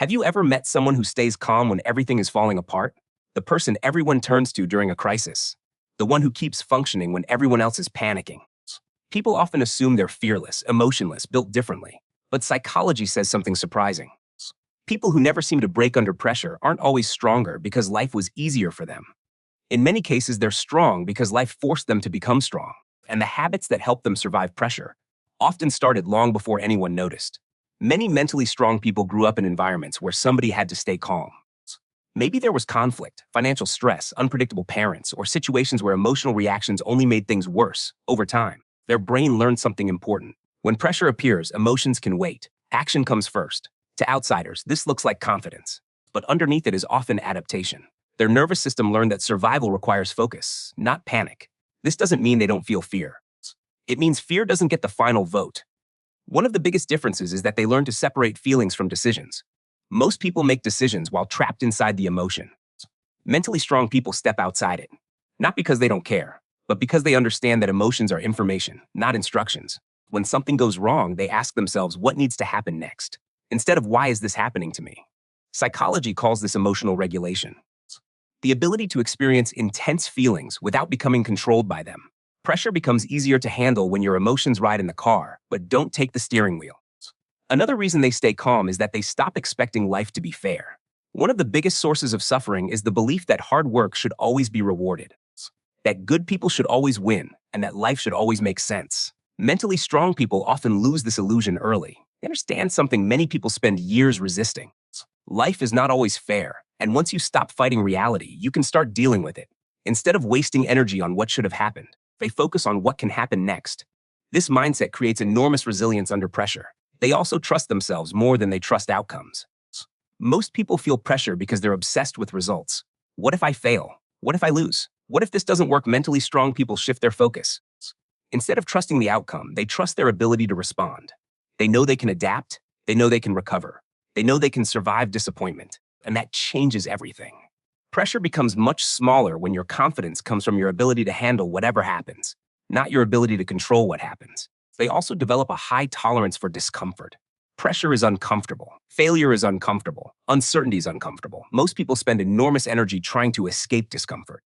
Have you ever met someone who stays calm when everything is falling apart? The person everyone turns to during a crisis. The one who keeps functioning when everyone else is panicking. People often assume they're fearless, emotionless, built differently. But psychology says something surprising. People who never seem to break under pressure aren't always stronger because life was easier for them. In many cases, they're strong because life forced them to become strong, and the habits that help them survive pressure often started long before anyone noticed. Many mentally strong people grew up in environments where somebody had to stay calm. Maybe there was conflict, financial stress, unpredictable parents, or situations where emotional reactions only made things worse. Over time, their brain learned something important. When pressure appears, emotions can wait. Action comes first. To outsiders, this looks like confidence, but underneath it is often adaptation. Their nervous system learned that survival requires focus, not panic. This doesn't mean they don't feel fear. It means fear doesn't get the final vote. One of the biggest differences is that they learn to separate feelings from decisions. Most people make decisions while trapped inside the emotion. Mentally strong people step outside it, not because they don't care, but because they understand that emotions are information, not instructions. When something goes wrong, they ask themselves what needs to happen next, instead of why is this happening to me? Psychology calls this emotional regulation. The ability to experience intense feelings without becoming controlled by them. Pressure becomes easier to handle when your emotions ride in the car, but don't take the steering wheel. Another reason they stay calm is that they stop expecting life to be fair. One of the biggest sources of suffering is the belief that hard work should always be rewarded, that good people should always win, and that life should always make sense. Mentally strong people often lose this illusion early. They understand something many people spend years resisting. Life is not always fair, and once you stop fighting reality, you can start dealing with it. Instead of wasting energy on what should have happened, they focus on what can happen next. This mindset creates enormous resilience under pressure. They also trust themselves more than they trust outcomes. Most people feel pressure because they're obsessed with results. What if I fail? What if I lose? What if this doesn't work? Mentally strong people shift their focus. Instead of trusting the outcome, they trust their ability to respond. They know they can adapt. They know they can recover. They know they can survive disappointment, and that changes everything. Pressure becomes much smaller when your confidence comes from your ability to handle whatever happens, not your ability to control what happens. They also develop a high tolerance for discomfort. Pressure is uncomfortable. Failure is uncomfortable. Uncertainty is uncomfortable. Most people spend enormous energy trying to escape discomfort.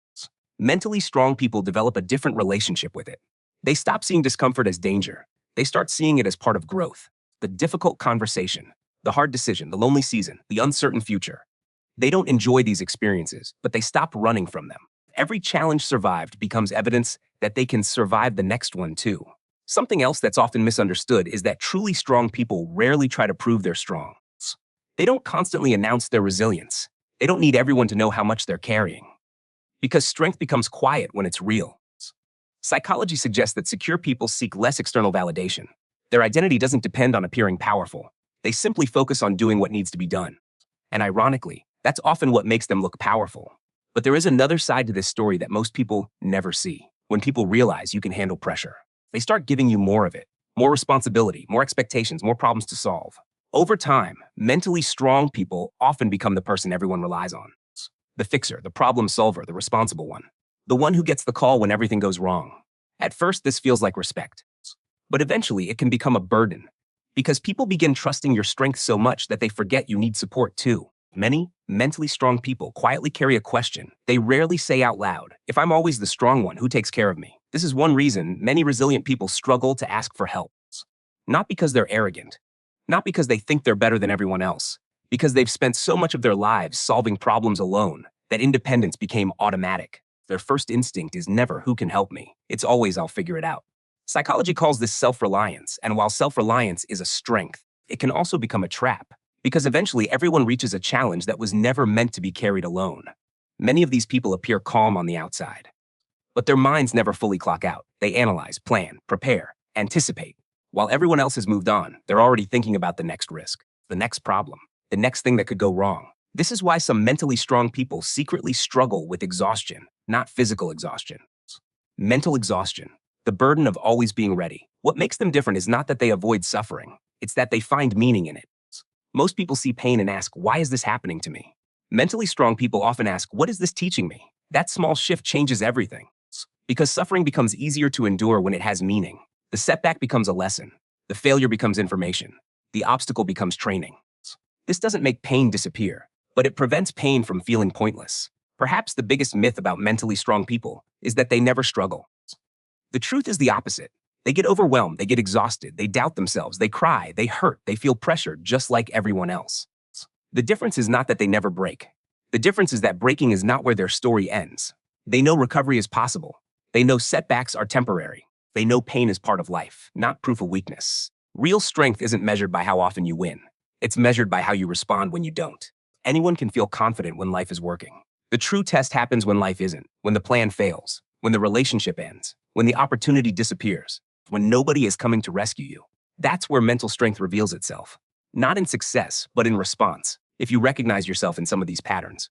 Mentally strong people develop a different relationship with it. They stop seeing discomfort as danger. They start seeing it as part of growth. The difficult conversation, the hard decision, the lonely season, the uncertain future. They don't enjoy these experiences, but they stop running from them. Every challenge survived becomes evidence that they can survive the next one too. Something else that's often misunderstood is that truly strong people rarely try to prove they're strong. They don't constantly announce their resilience. They don't need everyone to know how much they're carrying. Because strength becomes quiet when it's real. Psychology suggests that secure people seek less external validation. Their identity doesn't depend on appearing powerful. They simply focus on doing what needs to be done. And ironically, that's often what makes them look powerful. But there is another side to this story that most people never see. When people realize you can handle pressure, they start giving you more of it, more responsibility, more expectations, more problems to solve. Over time, mentally strong people often become the person everyone relies on. The fixer, the problem solver, the responsible one. The one who gets the call when everything goes wrong. At first, this feels like respect. But eventually, it can become a burden. Because people begin trusting your strength so much that they forget you need support too. Many mentally strong people quietly carry a question they rarely say out loud. If I'm always the strong one, who takes care of me? This is one reason many resilient people struggle to ask for help. Not because they're arrogant, not because they think they're better than everyone else, because they've spent so much of their lives solving problems alone that independence became automatic. Their first instinct is never who can help me. It's always I'll figure it out. Psychology calls this self-reliance, and while self-reliance is a strength, it can also become a trap, because eventually everyone reaches a challenge that was never meant to be carried alone. Many of these people appear calm on the outside, but their minds never fully clock out. They analyze, plan, prepare, anticipate. While everyone else has moved on, they're already thinking about the next risk, the next problem, the next thing that could go wrong. This is why some mentally strong people secretly struggle with exhaustion, not physical exhaustion. Mental exhaustion, the burden of always being ready. What makes them different is not that they avoid suffering, it's that they find meaning in it. Most people see pain and ask, why is this happening to me? Mentally strong people often ask, what is this teaching me? That small shift changes everything. Because suffering becomes easier to endure when it has meaning. The setback becomes a lesson. The failure becomes information. The obstacle becomes training. This doesn't make pain disappear, but it prevents pain from feeling pointless. Perhaps the biggest myth about mentally strong people is that they never struggle. The truth is the opposite. They get overwhelmed, they get exhausted, they doubt themselves, they cry, they hurt, they feel pressure just like everyone else. The difference is not that they never break. The difference is that breaking is not where their story ends. They know recovery is possible. They know setbacks are temporary. They know pain is part of life, not proof of weakness. Real strength isn't measured by how often you win. It's measured by how you respond when you don't. Anyone can feel confident when life is working. The true test happens when life isn't, when the plan fails, when the relationship ends, when the opportunity disappears, when nobody is coming to rescue you. That's where mental strength reveals itself. Not in success, but in response, if you recognize yourself in some of these patterns.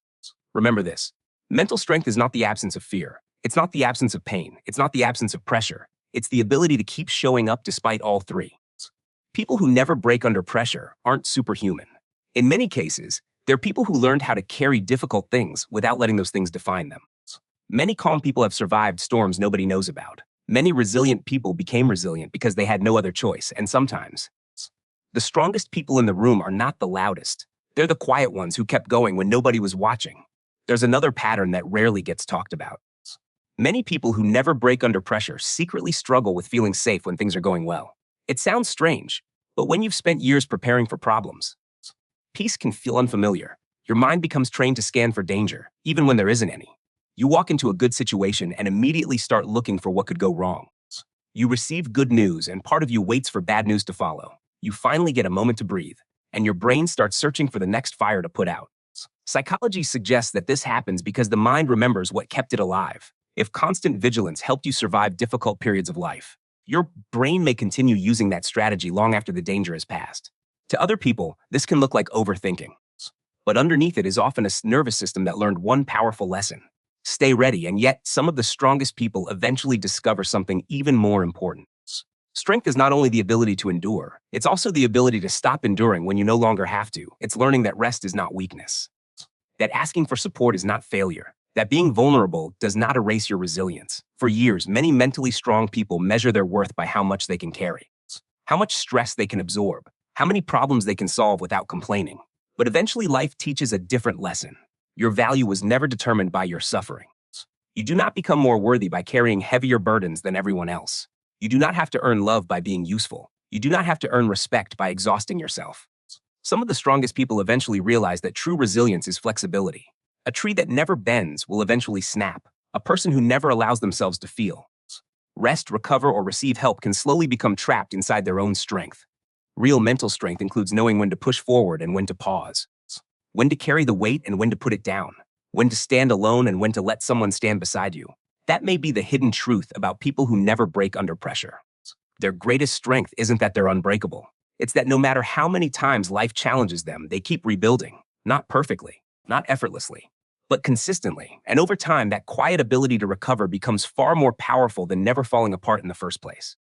Remember this. Mental strength is not the absence of fear. It's not the absence of pain. It's not the absence of pressure. It's the ability to keep showing up despite all three. People who never break under pressure aren't superhuman. In many cases, they're people who learned how to carry difficult things without letting those things define them. Many calm people have survived storms nobody knows about. Many resilient people became resilient because they had no other choice, and sometimes, the strongest people in the room are not the loudest. They're the quiet ones who kept going when nobody was watching. There's another pattern that rarely gets talked about. Many people who never break under pressure secretly struggle with feeling safe when things are going well. It sounds strange, but when you've spent years preparing for problems, peace can feel unfamiliar. Your mind becomes trained to scan for danger, even when there isn't any. You walk into a good situation and immediately start looking for what could go wrong. You receive good news, and part of you waits for bad news to follow. You finally get a moment to breathe, and your brain starts searching for the next fire to put out. Psychology suggests that this happens because the mind remembers what kept it alive. If constant vigilance helped you survive difficult periods of life, your brain may continue using that strategy long after the danger has passed. To other people, this can look like overthinking. But underneath it is often a nervous system that learned one powerful lesson. Stay ready, and yet some of the strongest people eventually discover something even more important. Strength is not only the ability to endure, it's also the ability to stop enduring when you no longer have to. It's learning that rest is not weakness, that asking for support is not failure, that being vulnerable does not erase your resilience. For years, many mentally strong people measure their worth by how much they can carry, how much stress they can absorb, how many problems they can solve without complaining. But eventually life teaches a different lesson. Your value was never determined by your suffering. You do not become more worthy by carrying heavier burdens than everyone else. You do not have to earn love by being useful. You do not have to earn respect by exhausting yourself. Some of the strongest people eventually realize that true resilience is flexibility. A tree that never bends will eventually snap. A person who never allows themselves to feel, rest, recover, or receive help can slowly become trapped inside their own strength. Real mental strength includes knowing when to push forward and when to pause, when to carry the weight and when to put it down, when to stand alone and when to let someone stand beside you. That may be the hidden truth about people who never break under pressure. Their greatest strength isn't that they're unbreakable. It's that no matter how many times life challenges them, they keep rebuilding, not perfectly, not effortlessly, but consistently. And over time, that quiet ability to recover becomes far more powerful than never falling apart in the first place.